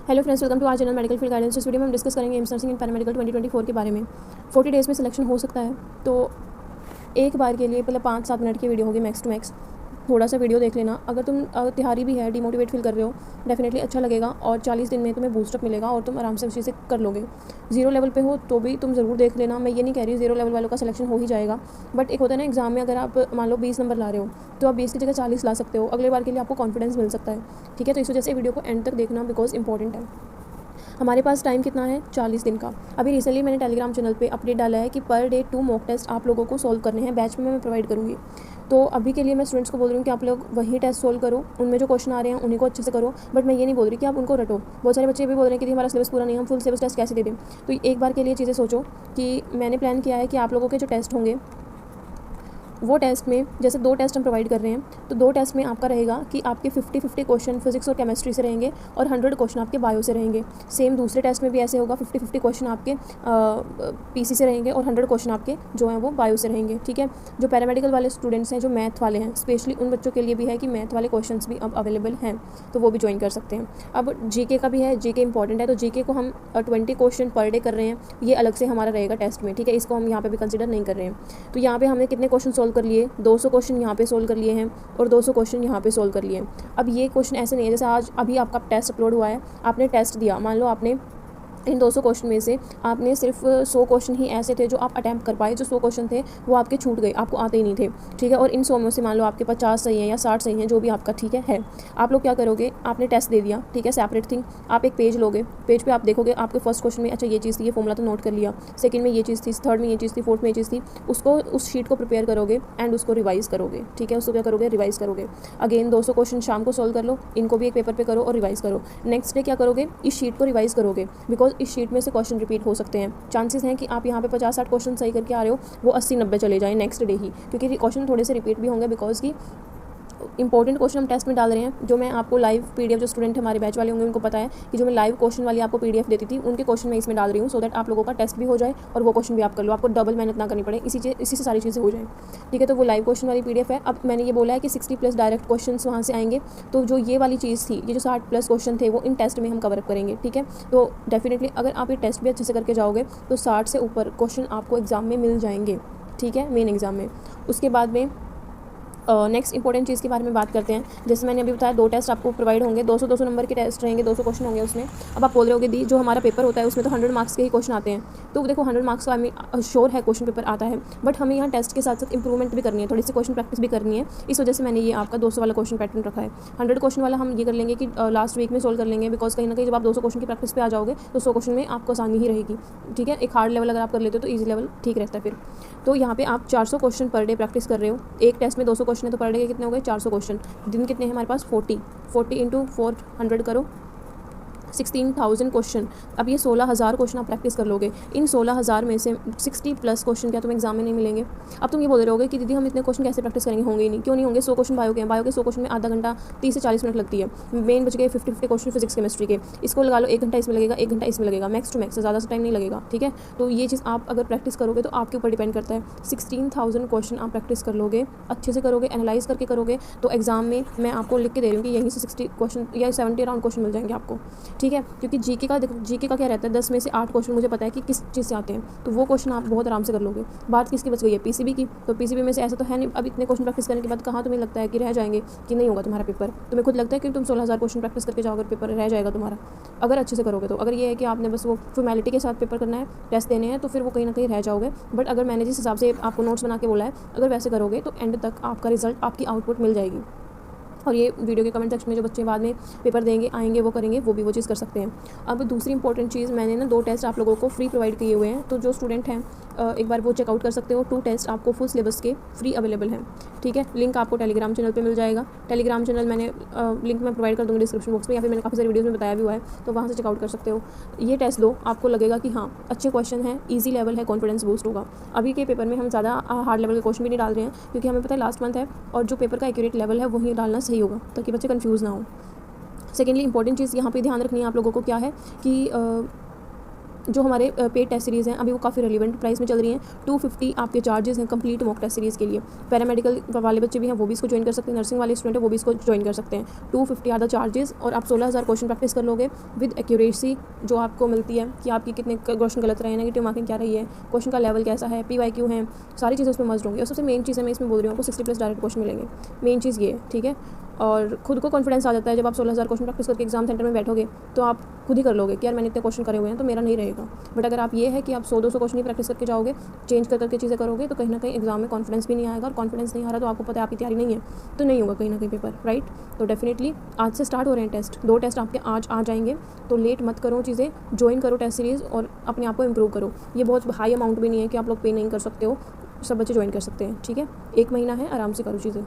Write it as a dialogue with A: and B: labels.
A: Hello friends, welcome to our channel medical field guidance. इस video में हम discuss करेंगे एम्स नर्सिंग इन paramedical 2024 के बारे में। 40 डेज़ में सिलेक्शन हो सकता है, तो एक बार के लिए मतलब 5-7 मिनट की वीडियो होगी मैक्स टू मैक्स। थोड़ा सा वीडियो देख लेना। अगर तुम तैयारी भी है, डिमोटिवेट फील कर रहे हो, डेफिनेटली अच्छा लगेगा और 40 दिन में तुम्हें बूस्टअप मिलेगा और तुम आराम से उस चीज़ से कर लोगे। जीरो लेवल पे हो तो भी तुम ज़रूर देख लेना। मैं ये नहीं कह रही जीरो लेवल वालों का सिलेक्शन हो ही जाएगा, बट एक होता है ना एग्जाम में, अगर आप मान लो 20 नंबर ला रहे हो तो आप 20 की जगह 40 ला सकते हो। अगले बार के लिए आपको कॉन्फिडेंस मिल सकता है। ठीक है, तो इस वजह से वीडियो को एंड तक देखना, बिकॉज इंपॉर्टेंट है। हमारे पास टाइम कितना है? 40 दिन का। अभी रिसेंटली मैंने टेलीग्राम चैनल पे अपडेट डाला है कि पर डे 2 मॉक टेस्ट आप लोगों को सोल्व करने हैं। बैच में मैं प्रोवाइड करूँगी। तो अभी के लिए मैं स्टूडेंट्स को बोल रही हूँ कि आप लोग वही टेस्ट सोल्व करो, उनमें जो क्वेश्चन आ रहे हैं उन्हीं को अच्छे से करो। बट मैं ये नहीं बोल रही कि आप उनको रटो। बहुत सारे बच्चे ये भी बोल रहे हैं कि हमारा सिलेबस पूरा नहीं, हम फुल सिलेबस टेस्ट कैसे दे दें। तो एक बार के लिए चीज़ें सोचो कि मैंने प्लान किया है कि आप लोगों के जो टेस्ट होंगे वो टेस्ट में, जैसे 2 टेस्ट हम प्रोवाइड कर रहे हैं, तो 2 टेस्ट में आपका रहेगा कि आपके 50-50 क्वेश्चन फिजिक्स और केमिस्ट्री से रहेंगे और 100 क्वेश्चन आपके बायो से रहेंगे। सेम दूसरे टेस्ट में भी ऐसे होगा, 50-50 क्वेश्चन आपके पीसी से रहेंगे और 100 क्वेश्चन आपके जो हैं वो बायो से रहेंगे। ठीक है, जो पैरामेडिकल वाले स्टूडेंट्स हैं, जो मैथ वाले हैं, स्पेशली उन बच्चों के लिए भी है कि मैथ वाले क्वेश्चन भी अब अवेलेबल हैं, तो वो भी ज्वाइन कर सकते हैं। अब जीके का भी है, जीके इंपॉर्टेंट है, तो जीके को हम 20 क्वेश्चन पर डे कर रहे हैं। ये अलग से हमारा रहेगा टेस्ट में। ठीक है, इसको हम यहाँ पे भी कंसिडर नहीं कर रहे हैं। तो यहाँ पे हमने कितने क्वेश्चन सोल्व कर लिए? 200 क्वेश्चन यहाँ पे सोल्व कर लिए हैं और 200 क्वेश्चन यहाँ पे सोल्व कर लिए हैं। अब ये क्वेश्चन ऐसे नहीं है जैसे आज अभी आपका टेस्ट अपलोड हुआ है, आपने टेस्ट दिया, मान लो आपने इन 200 क्वेश्चन में से आपने सिर्फ 100 क्वेश्चन ही ऐसे थे जो आप अटैम्प्ट कर पाए। जो 100 क्वेश्चन थे वो आपके छूट गए, आपको आते ही नहीं थे। ठीक है, और इन 100 में से मान लो आपके 50 सही हैं या 60 सही हैं, जो भी आपका ठीक है। आप लोग क्या करोगे? आपने टेस्ट दे दिया, ठीक है, सेपरेट थिंग। आप एक पेज लोगे, पेज पे आप देखोगे आपके फर्स्ट क्वेश्चन में अच्छा ये चीज़ थी, ये फॉर्मूला तो नोट कर लिया, सेकंड में ये चीज़ थी, थर्ड में ये चीज़ थी, फोर्थ में ये चीज़ थी। उसको, उस शीट को प्रिपेयर करोगे एंड उसको रिवाइज़ करोगे। ठीक है, उसको क्या करोगे? रिवाइज़ करोगे। अगेन 200 क्वेश्चन शाम को सोल्व कर लो, इनको भी एक पेपर पे करो और रिवाइज़ करो। नेक्स्ट डे क्या करोगे? इस शीट को रिवाइज़ करोगे, बिकॉज इस शीट में से क्वेश्चन रिपीट हो सकते हैं। चांसेस हैं कि आप यहाँ पे 50-60 क्वेश्चन सही करके आ रहे हो, वो 80-90 चले जाएं नेक्स्ट डे ही, क्योंकि क्वेश्चन थोड़े से रिपीट भी होंगे, बिकॉज की इंपॉर्टेंट क्वेश्चन हम टेस्ट में डाल रहे हैं। जो मैं आपको लाइव पीडीएफ, जो स्टूडेंट हमारे बैच वाले होंगे उनको पता है कि जो मैं लाइव क्वेश्चन वाली आपको पीडीएफ देती थी, उनके क्वेश्चन मैं इसमें डाल रही हूँ, सो दैट आप लोगों का टेस्ट भी हो जाए और वो क्वेश्चन भी आप कर लो, आपको डबल मेहनत ना करनी पड़े, इसी से सारी चीज़ें हो जाएँ। ठीक है, तो वो लाइव क्वेश्चन वाली पीडीएफ है। अब मैंने ये बोला है कि 60+ डायरेक्ट क्वेश्चन वहाँ से आएंगे, तो जो ये वाली चीज़ थी, ये जो 60+ क्वेश्चन थे, वो इन टेस्ट में हम कवर अप करेंगे। ठीक है, तो डेफिनेटली अगर आप ये टेस्ट भी अच्छे से करके जाओगे तो 60 से ऊपर क्वेश्चन आपको एग्जाम में मिल जाएंगे। ठीक है, मेन एग्जाम में। उसके बाद में नेक्स्ट इंपॉर्टेंट चीज़ के बारे में बात करते हैं। जैसे मैंने अभी बताया, 2 टेस्ट आपको प्रोवाइड होंगे, 200-200 नंबर के टेस्ट रहेंगे, 200 क्वेश्चन होंगे उसमें। अब आप बोल रहे होगे दी, जो हमारा पेपर होता है उसमें तो 100 मार्क्स के ही क्वेश्चन आते हैं। तो देखो 100 मार्क्स का श्योर है क्वेश्चन पेपर आता है, बट हमें यहाँ टेस्ट के साथ साथ इंप्रूवमेंट भी करनी है, थोड़ी सी क्वेश्चन प्रैक्टिस भी करनी है। इस वजह से मैंने ये आपका 200 वाला क्वेश्चन पैटर्न रखा है। 100 क्वेश्चन वाला हम ये कर लेंगे कि लास्ट वीक में सोल्व कर लेंगे, बिकॉज कहीं ना कहीं जब आप 200 क्वेश्चन की प्रैक्टिस पे आ जाओगे तो 100 क्वेश्चन में आपको आसानी ही रहेगी। ठीक है, एक हार्ड लेवल अगर आप कर लेते हो तो ईजी लेवल ठीक रहता है फिर। तो यहाँ पे आप 400 क्वेश्चन पर डे प्रैक्टिस कर रहे हो। एक टेस्ट में 200 क्वेश्चन है, तो पर डे के कितने हो गए? 400 क्वेश्चन। दिन कितने हैं हमारे पास? 40 इंटू 400 करो, 16,000 क्वेश्चन। अब ये 16,000 क्वेश्चन आप प्रैक्टिस कर लोगे। इन 16,000 में से 60+ क्वेश्चन क्या तुम्हें एग्जाम में नहीं मिलेंगे? अब तुम ये बोल रहे होगे कि दीदी हम इतने क्वेश्चन कैसे प्रैक्टिस करेंगे? होंगे ही नहीं। क्यों नहीं होंगे? 100 क्वेश्चन बायो के हैं, बायो के 100 क्वेश्चन में आधा घंटा 30 से 40 मिनट लगती है। मेन बच गए 50-50 क्वेश्चन फिजिक्स केमिस्ट्री के, इसको लगा लो 1 घंटा इसमें लगेगा, 1 घंटा इसमें लगेगा, मैक्स टू मैक्स, ज़्यादा से टाइम नहीं लगेगा। ठीक है, तो ये चीज़ आप अगर प्रैक्टिस करोगे तो आपके ऊपर डिपेंड करता है। 16,000 क्वेश्चन आप प्रैक्टिस कर लोगे, अच्छे से करोगे, एनालाइज करके करोगे, तो एग्जाम में मैं आपको लिख के दे रही हूँ कि यहीं से 60 क्वेश्चन या 70 अराउंड क्वेश्चन मिल जाएंगे आपको। ठीक है, क्योंकि जीके का क्या रहता है, 10 में से 8 क्वेश्चन मुझे पता है कि किस चीज़ से आते हैं, तो वो क्वेश्चन आप बहुत आराम से कर लोगे। बात किसकी बच गई है? पीसीबी की। तो पीसीबी में से ऐसा तो है नहीं, अब इतने क्वेश्चन प्रैक्टिस करने के बाद कहाँ तुम्हें लगता है कि रह जाएंगे, कि नहीं होगा तुम्हारा पेपर? तुम्हें खुद लगता है कि तुम 16,000 क्वेश्चन प्रैक्टिस करके जाओगे, पेपर रह जाएगा तुम्हारा अगर अच्छे से करोगे तो। अगर ये है कि आपने बस वो फॉर्मेलिटी के साथ पेपर करना है, टेस्ट देने हैं, तो फिर वो कहीं ना कहीं रह जाओगे। बट अगर मैंने जिस हिसाब से आपको नोट्स बना के बोला है, अगर वैसे करोगे तो एंड तक आपका रिजल्ट, आपकी आउटपुट मिल जाएगी। और ये वीडियो के कमेंट सेक्शन में जो बच्चे बाद में पेपर देंगे, आएंगे, वो करेंगे, वो भी वो चीज़ कर सकते हैं। अब दूसरी इंपॉर्टेंट चीज़, मैंने ना 2 टेस्ट आप लोगों को फ्री प्रोवाइड किए हुए हैं, तो जो स्टूडेंट हैं एक बार वो चेकआउट कर सकते हो। 2 टेस्ट आपको फुल सिलेबस के फ्री अवेलेबल हैं। ठीक है, लिंक आपको टेलीग्राम चैनल पे मिल जाएगा। टेलीग्राम चैनल मैंने लिंक मैं प्रोवाइड कर दूँगी डिस्क्रिप्शन बॉक्स में, या फिर मैंने काफ़ी सारी वीडियोज़ में बताया भी हुआ है, तो वहाँ से चेकआउट कर सकते हो। ये टेस्ट दो, आपको लगेगा कि हाँ अच्छे क्वेश्चन हैं, ईजी लेवल है, कॉन्फिडेंस बूस्ट होगा। अभी के पेपर में हम ज़्यादा हार्ड लेवल के क्वेश्चन भी नहीं डाल रहे हैं, क्योंकि हमें पता है लास्ट मंथ है और जो पेपर का एक्यूरेट लेवल है वही डालना सही होगा, ताकि बच्चे कंफ्यूज ना हो। सेकेंडली इंपॉर्टेंट चीज़ यहाँ पे ध्यान रखनी है आप लोगों को क्या है कि जो हमारे पेड टेस्ट सीरीज़ हैं अभी वो काफ़ी रिलेवेंट प्राइस में चल रही हैं। 250 आपके चार्जेस हैं कंप्लीट मॉक टेस्ट सीरीज़ के लिए। पैरामेडिकल वाले बच्चे भी हैं वो भी इसको ज्वाइन कर सकते हैं, नर्सिंग वाले स्टूडेंट है वो भी इसको ज्वाइन कर सकते हैं। 250 आर द चार्जेस और आप 16,000 क्वेश्चन प्रैक्टिस कर लोगे विद एक्यूरेसी जो आपको मिलती है कि आपकी कितने क्वेश्चन गलत रहे हैं, नेगेटिव मार्किंग क्या रही है, क्वेश्चन का लेवल कैसा है, PYQ है, सारी चीज़ें उसमें मस्ट होंगी। और सबसे मेन चीज़ है मैं इसमें बोल रही हूँ आपको 60+ डायरेक्ट क्वेश्चन मिलेंगे, मेन चीज़ ये है, ठीक है। और खुद को कॉन्फिडेंस आ जाता है जब आप 16,000 क्वेश्चन प्रैक्टिस करके एग्जाम सेंटर में बैठोगे तो आप खुद ही कर लोगे कि यार मैंने इतने क्वेश्चन करे हुए हैं तो मेरा नहीं रहेगा। बट अगर आप ये है कि आप 100-200 क्वेश्चन ही प्रैक्टिस करके जाओगे, चेंज कर करके चीज़ें करोगे तो कहीं ना कहीं एग्जाम में कॉन्फिडेंस भी नहीं आएगा, और कॉन्फिडेंस नहीं आ रहा तो आपको पता है आपकी तैयारी नहीं है तो नहीं होगा कहीं ना कहीं पेपर, राइट। तो डेफिनेटली आज से स्टार्ट हो रहे हैं टेस्ट, 2 टेस्ट आपके आज आ जाएंगे, तो लेट मत करो, चीज़ें ज्वाइन करो टेस्ट सीरीज़ और अपने आप को इम्प्रूव करो। ये बहुत हाई अमाउंट भी नहीं है कि आप लोग पे नहीं कर सकते हो, सब बच्चे ज्वाइन कर सकते हैं, ठीक है। 1 महीना है, आराम से करो चीज़ें।